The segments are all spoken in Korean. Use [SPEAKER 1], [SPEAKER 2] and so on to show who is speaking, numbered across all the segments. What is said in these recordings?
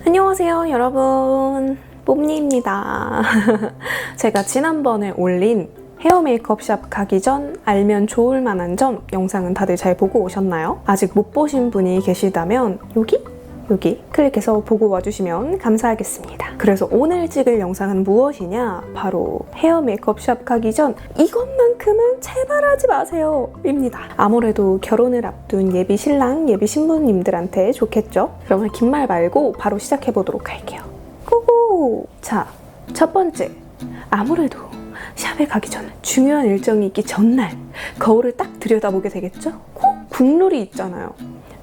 [SPEAKER 1] 안녕하세요 여러분, 뽐니입니다. 제가 지난번에 올린 헤어 메이크업 샵 가기 전 알면 좋을 만한 점 영상은 다들 잘 보고 오셨나요? 아직 못 보신 분이 계시다면 여기 클릭해서 보고 와주시면 감사하겠습니다. 그래서 오늘 찍을 영상은 무엇이냐? 바로 헤어 메이크업 샵 가기 전 이것만큼은 제발 하지 마세요 입니다. 아무래도 결혼을 앞둔 예비 신랑, 예비 신부님들한테 좋겠죠? 그러면 긴 말 말고 바로 시작해보도록 할게요. 고고! 자, 첫 번째, 아무래도 샵에 가기 전 중요한 일정이 있기 전날 거울을 딱 들여다보게 되겠죠? 꼭 국룰이 있잖아요.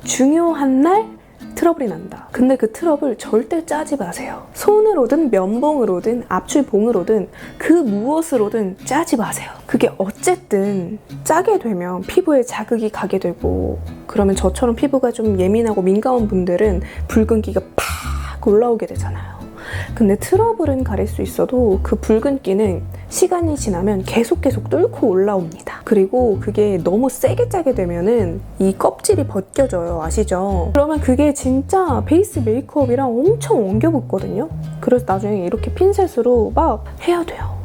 [SPEAKER 1] 중요한 날 트러블이 난다. 근데 그 트러블 절대 짜지 마세요. 손으로든 면봉으로든 압출봉으로든 그 무엇으로든 짜지 마세요. 그게 어쨌든 짜게 되면 피부에 자극이 가게 되고, 그러면 저처럼 피부가 좀 예민하고 민감한 분들은 붉은기가 팍 올라오게 되잖아요. 근데 트러블은 가릴 수 있어도 그 붉은기는 시간이 지나면 계속 뚫고 올라옵니다. 그리고 그게 너무 세게 짜게 되면은 이 껍질이 벗겨져요. 아시죠? 그러면 그게 진짜 베이스 메이크업이랑 엄청 엉겨붙거든요. 그래서 나중에 이렇게 핀셋으로 막 해야 돼요.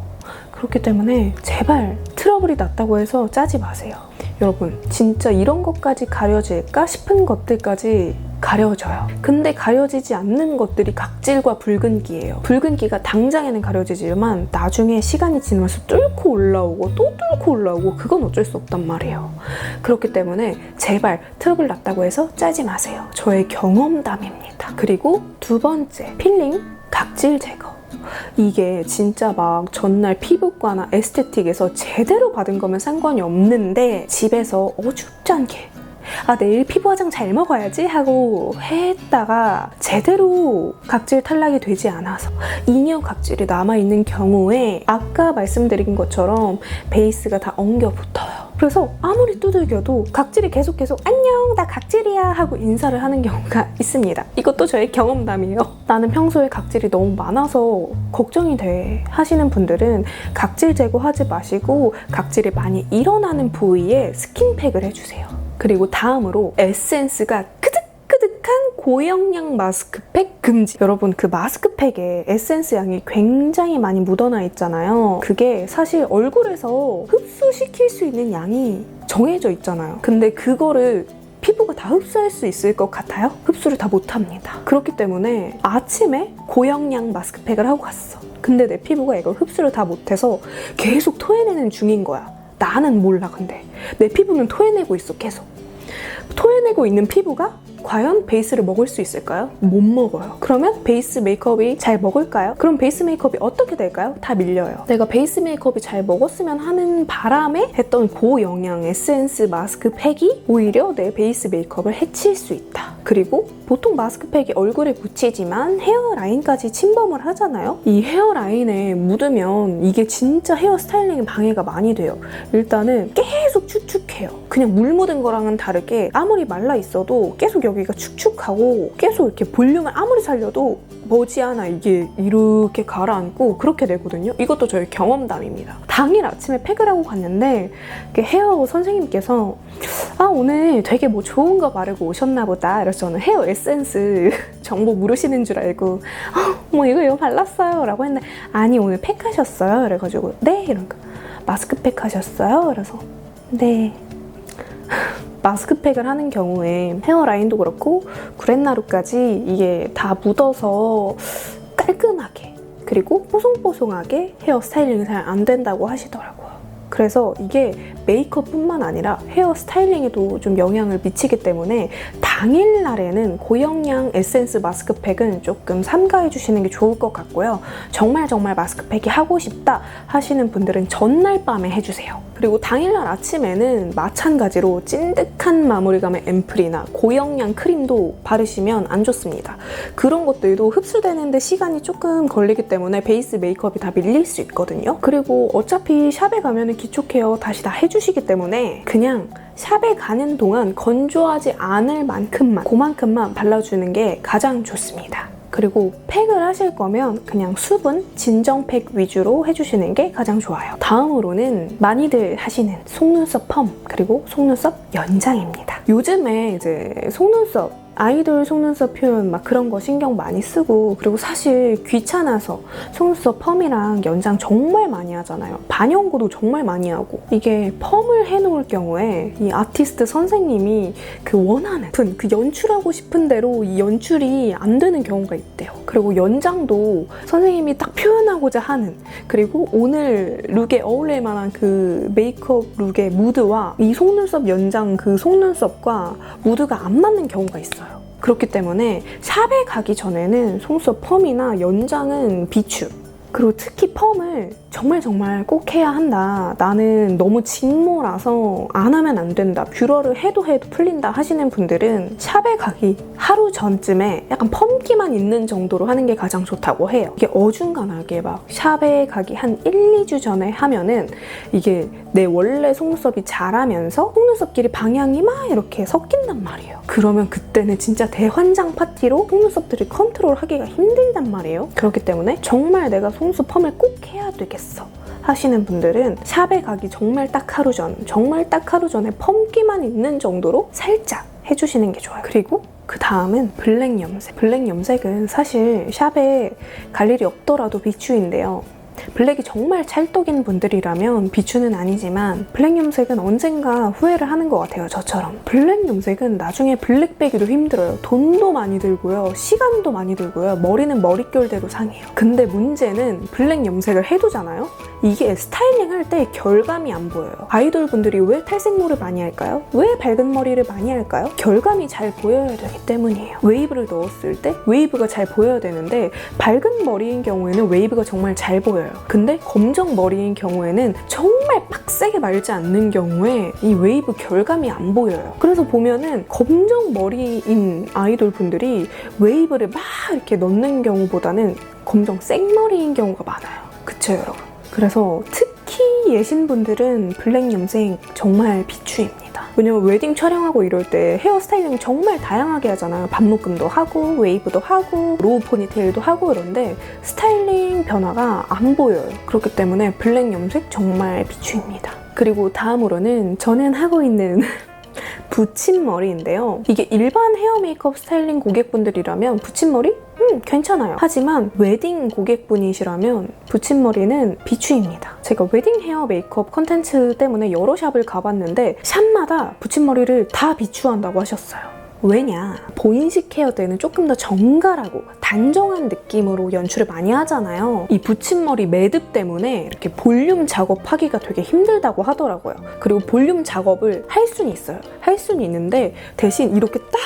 [SPEAKER 1] 그렇기 때문에 제발 트러블이 났다고 해서 짜지 마세요. 여러분, 진짜 이런 것까지 가려질까 싶은 것들까지 가려져요. 근데 가려지지 않는 것들이 각질과 붉은기예요. 붉은기가 당장에는 가려지지만 나중에 시간이 지나면서 뚫고 올라오고 또 뚫고 올라오고, 그건 어쩔 수 없단 말이에요. 그렇기 때문에 제발 트러블 났다고 해서 짜지 마세요. 저의 경험담입니다. 그리고 두 번째, 필링, 각질 제거. 이게 진짜 막 전날 피부과나 에스테틱에서 제대로 받은 거면 상관이 없는데 집에서 어줍지 않게 내일 피부 화장 잘 먹어야지 하고 했다가 제대로 각질 탈락이 되지 않아서 잉여 각질이 남아있는 경우에 아까 말씀드린 것처럼 베이스가 다 엉겨 붙어요. 그래서 아무리 두들겨도 각질이 계속 안녕 나 각질이야 하고 인사를 하는 경우가 있습니다. 이것도 저의 경험담이에요. 나는 평소에 각질이 너무 많아서 걱정이 돼 하시는 분들은 각질 제거하지 마시고 각질이 많이 일어나는 부위에 스킨팩을 해주세요. 그리고 다음으로 에센스가 끄득끄득한 고영양 마스크팩 금지. 여러분, 그 마스크팩에 에센스 양이 굉장히 많이 묻어나 있잖아요. 그게 사실 얼굴에서 흡수시킬 수 있는 양이 정해져 있잖아요. 근데 그거를 피부가 다 흡수할 수 있을 것 같아요? 흡수를 다 못합니다. 그렇기 때문에 아침에 고영양 마스크팩을 하고 갔어. 근데 내 피부가 이걸 흡수를 다 못해서 계속 토해내는 중인 거야. 나는 몰라. 근데 내 피부는 토해내고 있어. 계속 토해내고 있는 피부가 과연 베이스를 먹을 수 있을까요? 못 먹어요. 그러면 베이스 메이크업이 잘 먹을까요? 그럼 베이스 메이크업이 어떻게 될까요? 다 밀려요. 내가 베이스 메이크업이 잘 먹었으면 하는 바람에 했던 고영양 에센스 마스크팩이 오히려 내 베이스 메이크업을 해칠 수 있다. 그리고 보통 마스크팩이 얼굴에 묻히지만 헤어라인까지 침범을 하잖아요? 이 헤어라인에 묻으면 이게 진짜 헤어 스타일링에 방해가 많이 돼요. 일단은 계속 축축해요. 그냥 물 묻은 거랑은 다르게 아무리 말라 있어도 계속 여기가 축축하고 계속 이렇게 볼륨을 아무리 살려도 머지않아 이게 이렇게 가라앉고 그렇게 되거든요. 이것도 저의 경험담입니다. 당일 아침에 팩을 하고 갔는데 헤어 선생님께서 오늘 되게 뭐 좋은 거 바르고 오셨나 보다. 그래서 저는 헤어 에센스 정보 물으시는 줄 알고 이거 발랐어요 라고 했는데, 아니 오늘 팩 하셨어요? 그래가지고 네? 이러니까 마스크팩 하셨어요? 그래서 네. 마스크팩을 하는 경우에 헤어라인도 그렇고 구렛나루까지 이게 다 묻어서 깔끔하게 그리고 뽀송뽀송하게 헤어 스타일링이 잘 안 된다고 하시더라고요. 그래서 이게 메이크업뿐만 아니라 헤어 스타일링에도 좀 영향을 미치기 때문에 당일날에는 고영양 에센스 마스크팩은 조금 삼가해 주시는 게 좋을 것 같고요. 정말 마스크팩이 하고 싶다 하시는 분들은 전날 밤에 해주세요. 그리고 당일날 아침에는 마찬가지로 찐득한 마무리감의 앰플이나 고영양 크림도 바르시면 안 좋습니다. 그런 것들도 흡수되는데 시간이 조금 걸리기 때문에 베이스 메이크업이 다 밀릴 수 있거든요. 그리고 어차피 샵에 가면 기초 케어 다시 다 해주시기 때문에 그냥 샵에 가는 동안 건조하지 않을 만큼만, 그만큼만 발라주는 게 가장 좋습니다. 그리고 팩을 하실 거면 그냥 수분, 진정팩 위주로 해주시는 게 가장 좋아요. 다음으로는 많이들 하시는 속눈썹 펌, 그리고 속눈썹 연장입니다. 요즘에 이제 속눈썹 아이돌 속눈썹 표현 막 그런 거 신경 많이 쓰고, 그리고 사실 귀찮아서 속눈썹 펌이랑 연장 정말 많이 하잖아요. 반영구도 정말 많이 하고. 이게 펌을 해놓을 경우에 이 아티스트 선생님이 그 원하는 그 연출하고 싶은 대로 이 연출이 안 되는 경우가 있대요. 그리고 연장도 선생님이 딱 표현하고자 하는, 그리고 오늘 룩에 어울릴 만한 그 메이크업 룩의 무드와 이 속눈썹 연장 그 속눈썹과 무드가 안 맞는 경우가 있어요. 그렇기 때문에 샵에 가기 전에는 속눈썹 펌이나 연장은 비추. 그리고 특히 펌을 정말 꼭 해야 한다. 나는 너무 직모라서 안 하면 안 된다. 뷰러를 해도 풀린다 하시는 분들은 샵에 가기 하루 전쯤에 약간 펌기만 있는 정도로 하는 게 가장 좋다고 해요. 이게 어중간하게 막 샵에 가기 한 1, 2주 전에 하면은 이게 내 원래 속눈썹이 자라면서 속눈썹끼리 방향이 막 이렇게 섞인단 말이에요. 그러면 그때는 진짜 대환장 파티로 속눈썹들을 컨트롤하기가 힘들단 말이에요. 그렇기 때문에 정말 내가 속눈썹 펌을 꼭 해야 되겠어 하시는 분들은 샵에 가기 정말 딱 하루 전에 펌기만 있는 정도로 살짝 해주시는 게 좋아요. 그리고 그 다음은 블랙 염색. 블랙 염색은 사실 샵에 갈 일이 없더라도 비추인데요. 블랙이 정말 찰떡인 분들이라면 비추는 아니지만 블랙 염색은 언젠가 후회를 하는 것 같아요. 저처럼. 블랙 염색은 나중에 블랙 빼기도 힘들어요. 돈도 많이 들고요. 시간도 많이 들고요. 머리는 머릿결대로 상해요. 근데 문제는 블랙 염색을 해두잖아요? 이게 스타일링 할 때 결감이 안 보여요. 아이돌 분들이 왜 탈색모를 많이 할까요? 왜 밝은 머리를 많이 할까요? 결감이 잘 보여야 되기 때문이에요. 웨이브를 넣었을 때 웨이브가 잘 보여야 되는데 밝은 머리인 경우에는 웨이브가 정말 잘 보여요. 근데 검정 머리인 경우에는 정말 빡세게 말지 않는 경우에 이 웨이브 결감이 안 보여요. 그래서 보면은 검정 머리인 아이돌 분들이 웨이브를 막 이렇게 넣는 경우보다는 검정 생머리인 경우가 많아요. 그쵸 여러분? 그래서 특히 예신분들은 블랙 염색 정말 비추입니다. 왜냐면 웨딩 촬영하고 이럴 때 헤어 스타일링 정말 다양하게 하잖아요. 반묶음도 하고 웨이브도 하고 로우 포니테일도 하고 이런데 스타일링 변화가 안 보여요. 그렇기 때문에 블랙 염색 정말 비추입니다. 그리고 다음으로는 저는 하고 있는 붙임머리인데요. 이게 일반 헤어 메이크업 스타일링 고객분들이라면 붙임머리? 괜찮아요. 하지만 웨딩 고객분이시라면 붙임머리는 비추입니다. 제가 웨딩 헤어 메이크업 컨텐츠 때문에 여러 샵을 가봤는데 샵마다 붙임머리를 다 비추한다고 하셨어요. 왜냐? 본식 헤어 때는 조금 더 정갈하고 단정한 느낌으로 연출을 많이 하잖아요. 이 붙임머리 매듭 때문에 이렇게 볼륨 작업하기가 되게 힘들다고 하더라고요. 그리고 볼륨 작업을 할 수는 있어요. 할 수는 있는데 대신 이렇게 딱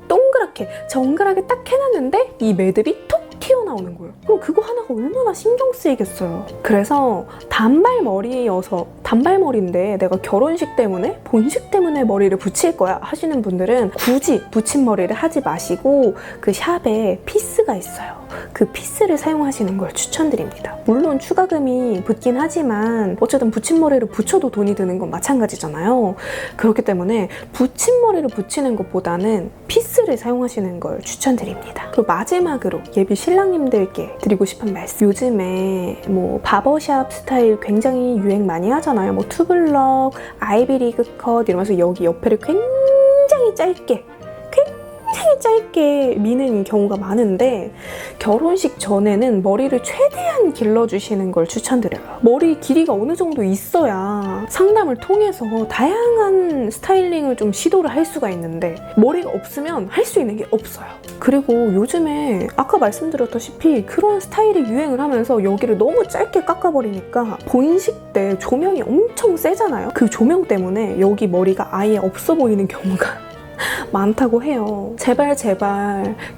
[SPEAKER 1] 동그랗게 정갈하게 딱 해놨는데 이 매듭이 톡 튀어나오는 거예요. 그럼 그거 하나가 얼마나 신경 쓰이겠어요. 그래서 단발머리인데 내가 결혼식 때문에 본식 때문에 머리를 붙일 거야 하시는 분들은 굳이 붙임머리를 하지 마시고 그 샵에 피스가 있어요. 그 피스를 사용하시는 걸 추천드립니다. 물론 추가금이 붙긴 하지만 어쨌든 붙임머리를 붙여도 돈이 드는 건 마찬가지잖아요. 그렇기 때문에 붙임머리를 붙이는 것보다는 피스를 사용하시는 걸 추천드립니다. 그리고 마지막으로 예비 신랑님들께 드리고 싶은 말씀. 요즘에 뭐 바버샵 스타일 굉장히 유행 많이 하잖아요. 뭐 투블럭, 아이비리그 컷 이러면서 여기 옆에를 굉장히 짧게 미는 경우가 많은데 결혼식 전에는 머리를 최대한 길러주시는 걸 추천드려요. 머리 길이가 어느 정도 있어야 상담을 통해서 다양한 스타일링을 좀 시도를 할 수가 있는데 머리가 없으면 할 수 있는 게 없어요. 그리고 요즘에 아까 말씀드렸다시피 그런 스타일이 유행을 하면서 여기를 너무 짧게 깎아버리니까 본식 때 조명이 엄청 세잖아요. 그 조명 때문에 여기 머리가 아예 없어 보이는 경우가 많다고 해요. 제발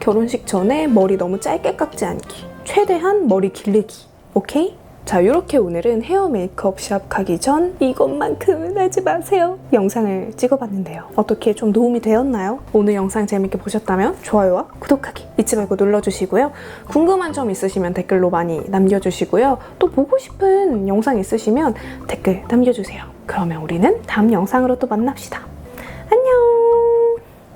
[SPEAKER 1] 결혼식 전에 머리 너무 짧게 깎지 않기. 최대한 머리 길르기. 오케이? 자, 이렇게 오늘은 헤어 메이크업 샵 가기 전 이것만큼은 하지 마세요 영상을 찍어봤는데요. 어떻게 좀 도움이 되었나요? 오늘 영상 재밌게 보셨다면 좋아요와 구독하기 잊지 말고 눌러주시고요. 궁금한 점 있으시면 댓글로 많이 남겨주시고요. 또 보고 싶은 영상 있으시면 댓글 남겨주세요. 그러면 우리는 다음 영상으로 또 만납시다.